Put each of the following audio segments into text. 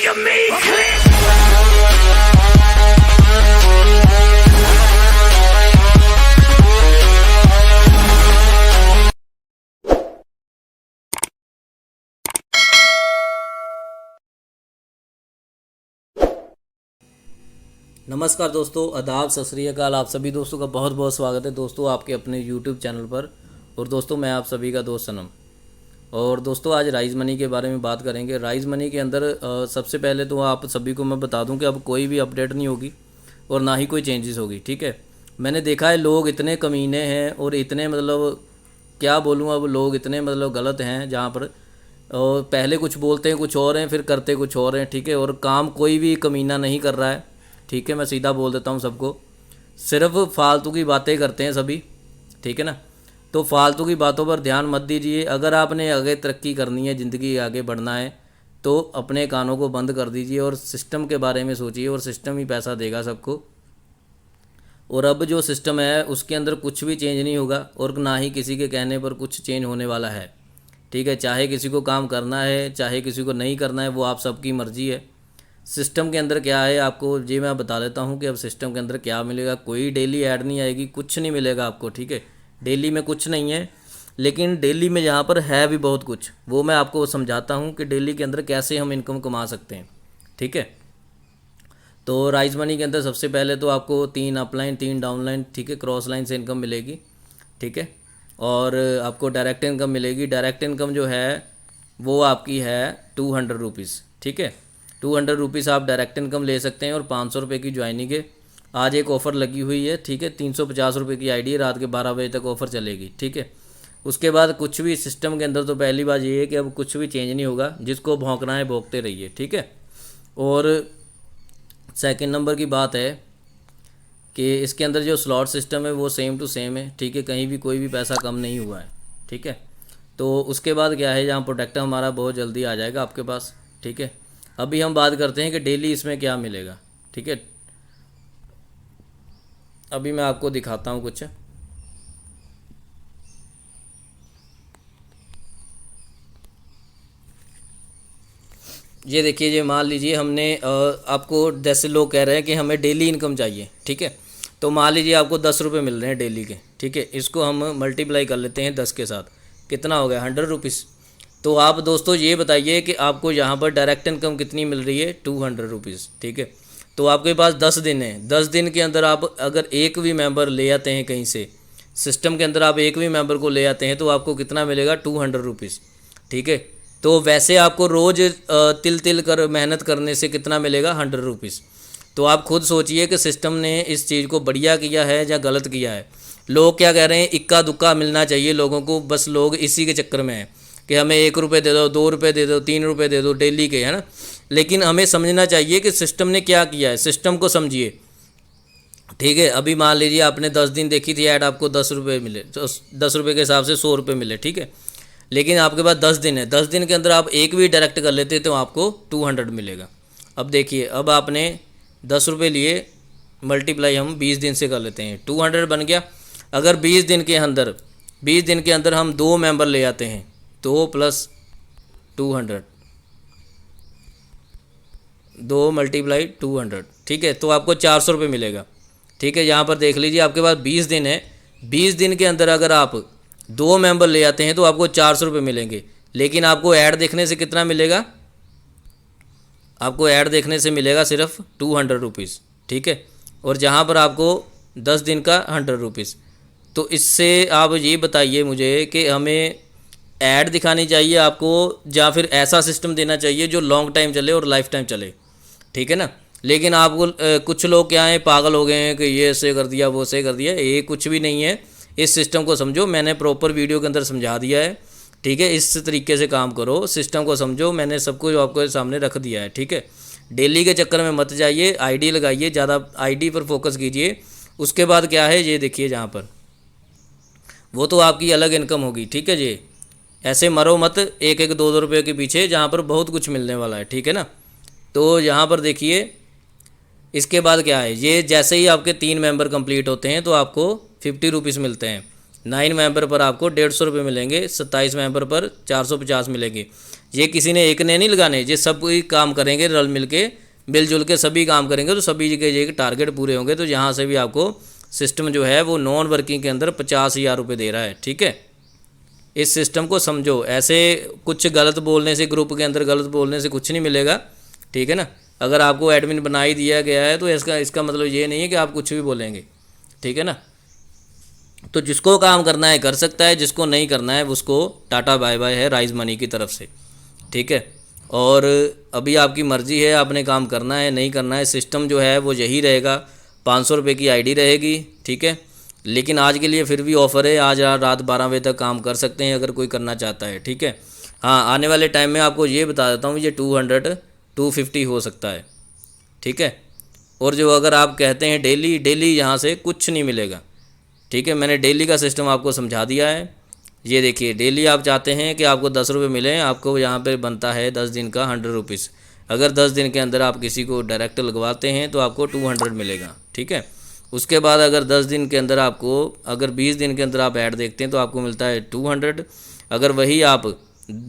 of me, click. नमस्कार दोस्तों, आदाब, सत श्री अकाल। आप सभी दोस्तों का बहुत बहुत स्वागत है दोस्तों आपके अपने YouTube चैनल पर। और दोस्तों मैं आप सभी का दोस्त सनम। और दोस्तों आज राइज़ मनी के बारे में बात करेंगे। राइज़ मनी के अंदर सबसे पहले तो आप सभी को मैं बता दूं कि अब कोई भी अपडेट नहीं होगी और ना ही कोई चेंजेस होगी, ठीक है। मैंने देखा है लोग इतने कमीने हैं और इतने मतलब क्या बोलूँ, अब लोग इतने मतलब गलत हैं जहाँ पर और पहले कुछ बोलते हैं कुछ और हैं, फिर करते कुछ और हैं, ठीक है। और काम कोई भी कमीना नहीं कर रहा है, ठीक है। मैं सीधा बोल देता हूँ सबको, सिर्फ फालतू की बातें करते हैं सभी, ठीक है ना। तो फालतू की बातों पर ध्यान मत दीजिए। अगर आपने आगे तरक्की करनी है, ज़िंदगी आगे बढ़ना है, तो अपने कानों को बंद कर दीजिए और सिस्टम के बारे में सोचिए। और सिस्टम ही पैसा देगा सबको। और अब जो सिस्टम है उसके अंदर कुछ भी चेंज नहीं होगा और ना ही किसी के कहने पर कुछ चेंज होने वाला है, ठीक है। चाहे किसी को काम करना है, चाहे किसी को नहीं करना है, वो आप सबकी मर्ज़ी है। सिस्टम के अंदर क्या है आपको जी मैं बता देता हूँ कि अब सिस्टम के अंदर क्या मिलेगा। कोई डेली ऐड नहीं आएगी, कुछ नहीं मिलेगा आपको, ठीक है। डेली में कुछ नहीं है, लेकिन डेली में यहाँ पर है भी बहुत कुछ, वो मैं आपको समझाता हूँ कि डेली के अंदर कैसे हम इनकम कमा सकते हैं, ठीक है। तो राइज़ मनी के अंदर सबसे पहले तो आपको 3 अपलाइन 3 डाउनलाइन, ठीक है, क्रॉस लाइन से इनकम मिलेगी, ठीक है। और आपको डायरेक्ट इनकम मिलेगी। डायरेक्ट इनकम जो है वो आपकी है 200 रुपीज़, ठीक है। 200 रुपीज़ आप डायरेक्ट इनकम ले सकते हैं। और 500 रुपये की ज्वाइनिंग है। आज एक ऑफ़र लगी हुई है, ठीक है। 350 रुपये की आईडी है, रात के 12 बजे तक ऑफ़र चलेगी, ठीक है। उसके बाद कुछ भी सिस्टम के अंदर तो पहली बात ये है कि अब कुछ भी चेंज नहीं होगा। जिसको भौंकना है भौंकते रहिए, ठीक है। और सेकंड नंबर की बात है कि इसके अंदर जो स्लॉट सिस्टम है वो सेम टू सेम है, ठीक है। कहीं भी कोई भी पैसा कम नहीं हुआ है, ठीक है। तो उसके बाद क्या है, जहाँ प्रोडक्ट हमारा बहुत जल्दी आ जाएगा आपके पास, ठीक है। अभी हम बात करते हैं कि डेली इसमें क्या मिलेगा, ठीक है। अभी मैं आपको दिखाता हूँ कुछ। ये देखिए, ये मान लीजिए हमने आपको जैसे लोग कह रहे हैं कि हमें डेली इनकम चाहिए, ठीक है। तो मान लीजिए आपको 10 रुपये मिल रहे हैं डेली के, ठीक है। इसको हम मल्टीप्लाई कर लेते हैं 10 के साथ, कितना हो गया 100 रुपीज़। तो आप दोस्तों ये बताइए कि आपको यहाँ पर डायरेक्ट इनकम कितनी मिल रही है, 200 रुपीज़, ठीक है। तो आपके पास 10 दिन है। 10 दिन के अंदर आप अगर एक भी मेंबर ले आते हैं कहीं से, सिस्टम के अंदर आप एक भी मेंबर को ले आते हैं तो आपको कितना मिलेगा, 200 रुपीज़, ठीक है। तो वैसे आपको रोज़ तिल तिल कर मेहनत करने से कितना मिलेगा, 100 रुपीज़। तो आप खुद सोचिए कि सिस्टम ने इस चीज़ को बढ़िया किया है या गलत किया है। लोग क्या कह रहे हैं, इक्का दुक्का मिलना चाहिए लोगों को, बस लोग इसी के चक्कर में हैं कि हमें 1 रुपये दे दो, 2 रुपये दे दो, 3 रुपये दे दो डेली के, है ना। लेकिन हमें समझना चाहिए कि सिस्टम ने क्या किया है, सिस्टम को समझिए, ठीक है। अभी मान लीजिए आपने 10 दिन देखी थी ऐड, आपको 10 रुपये मिले, तो 10 रुपये के हिसाब से 100 रुपये मिले, ठीक है। लेकिन आपके पास 10 दिन है। 10 दिन के अंदर आप एक भी डायरेक्ट कर लेते तो आपको 200 मिलेगा। अब देखिए, अब आपने 10 रुपये लिए, मल्टीप्लाई हम 20 दिन से कर लेते हैं, 200 बन गया। अगर 20 दिन के अंदर हम 2 मेंबर ले आते हैं, 2 + 200, 2 × 200, ठीक है। तो आपको 400 रुपये मिलेगा, ठीक है। यहाँ पर देख लीजिए आपके पास 20 दिन है। 20 दिन के अंदर अगर आप 2 मेंबर ले आते हैं तो आपको 400 रुपये मिलेंगे। लेकिन आपको ऐड देखने से कितना मिलेगा, आपको ऐड देखने से मिलेगा सिर्फ 200 रुपीज़, ठीक है। और जहाँ पर आपको 10 दिन का 100 रुपीज़। तो इससे आप ये बताइए मुझे कि हमें ऐड दिखानी चाहिए आपको या फिर ऐसा सिस्टम देना चाहिए जो लॉन्ग टाइम चले और लाइफ टाइम चले, ठीक है ना। लेकिन आपको कुछ लोग क्या हैं, पागल हो गए हैं कि ये ऐसे कर दिया वो ऐसे कर दिया। ये कुछ भी नहीं है। इस सिस्टम को समझो, मैंने प्रॉपर वीडियो के अंदर समझा दिया है, ठीक है। इस तरीके से काम करो, सिस्टम को समझो, मैंने सब कुछ आपको सामने रख दिया है, ठीक है। डेली के चक्कर में मत जाइए, आईडी लगाइए, ज़्यादा आईडी पर फोकस कीजिए। उसके बाद क्या है, ये देखिए जहाँ पर वो तो आपकी अलग इनकम होगी, ठीक है जी। ऐसे मरो मत 1-1, 2-2 रुपये के पीछे, जहाँ पर बहुत कुछ मिलने वाला है, ठीक है ना। तो यहाँ पर देखिए, इसके बाद क्या है, ये जैसे ही आपके 3 मेंबर कंप्लीट होते हैं तो आपको 50 रुपीज़ मिलते हैं। 9 मेंबर पर आपको 150 रुपये मिलेंगे, 27 मेंबर पर 450 मिलेंगे। ये किसी ने एक ने नहीं लगाने, ये सब कोई काम करेंगे रल मिल के, मिलजुल के सभी काम करेंगे तो सभी के ये टारगेट पूरे होंगे। तो यहाँ से भी आपको सिस्टम जो है वो नॉन वर्किंग के अंदर 50,000 रुपये दे रहा है। ठीक है, इस सिस्टम को समझो। ऐसे कुछ गलत बोलने से, ग्रुप के अंदर गलत बोलने से कुछ नहीं मिलेगा। ठीक है ना, अगर आपको एडमिन बना ही दिया गया है तो इसका मतलब ये नहीं है कि आप कुछ भी बोलेंगे। ठीक है ना, तो जिसको काम करना है कर सकता है, जिसको नहीं करना है उसको टाटा बाय बाय है राइज मनी की तरफ से। ठीक है, और अभी आपकी मर्ज़ी है, आपने काम करना है नहीं करना है। सिस्टम जो है वो यही रहेगा, 500 रुपये की आईडी रहेगी। ठीक है, लेकिन आज के लिए फिर भी ऑफ़र है, आज रात 12 बजे तक काम कर सकते हैं अगर कोई करना चाहता है। ठीक है, हाँ, आने वाले टाइम में आपको ये बता देता हूँ, ये 200-250 हो सकता है। ठीक है, और जो अगर आप कहते हैं डेली यहाँ से कुछ नहीं मिलेगा। ठीक है, मैंने डेली का सिस्टम आपको समझा दिया है। ये देखिए, डेली आप चाहते हैं कि आपको 10 रुपये मिलें, आपको यहाँ पे बनता है 10 दिन का 100 रुपीज़। अगर 10 दिन के अंदर आप किसी को डायरेक्ट लगवाते हैं तो आपको 200 मिलेगा। ठीक है, उसके बाद अगर 10 दिन के अंदर आपको, अगर 20 दिन के अंदर आप ऐड देखते हैं तो आपको मिलता है 200। अगर वही आप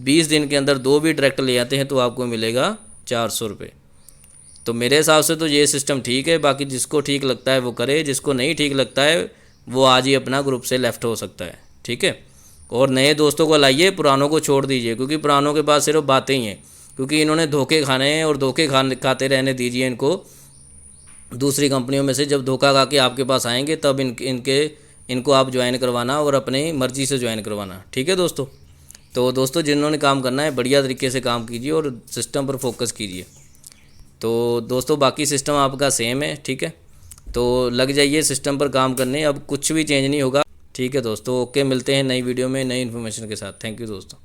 20 दिन के अंदर 2 भी डायरेक्ट ले आते हैं तो आपको मिलेगा 400 रुपये। तो मेरे हिसाब से तो ये सिस्टम ठीक है। बाकी जिसको ठीक लगता है वो करे, जिसको नहीं ठीक लगता है वो आज ही अपना ग्रुप से लेफ़्ट हो सकता है। ठीक है, और नए दोस्तों को लाइए, पुरानों को छोड़ दीजिए, क्योंकि पुरानों के पास सिर्फ बातें ही हैं, क्योंकि इन्होंने धोखे खाने हैं और धोखे खाते रहने दीजिए इनको। दूसरी कंपनियों में से जब धोखा खा के आपके पास आएंगे तब इनको आप ज्वाइन करवाना और अपनी मर्ज़ी से ज्वाइन करवाना। ठीक है दोस्तों, तो दोस्तों जिन्होंने काम करना है बढ़िया तरीके से काम कीजिए और सिस्टम पर फोकस कीजिए। तो दोस्तों बाकी सिस्टम आपका सेम है। ठीक है, तो लग जाइए सिस्टम पर काम करने, अब कुछ भी चेंज नहीं होगा। ठीक है दोस्तों, ओके, मिलते हैं नई वीडियो में नई इन्फॉर्मेशन के साथ। थैंक यू दोस्तों।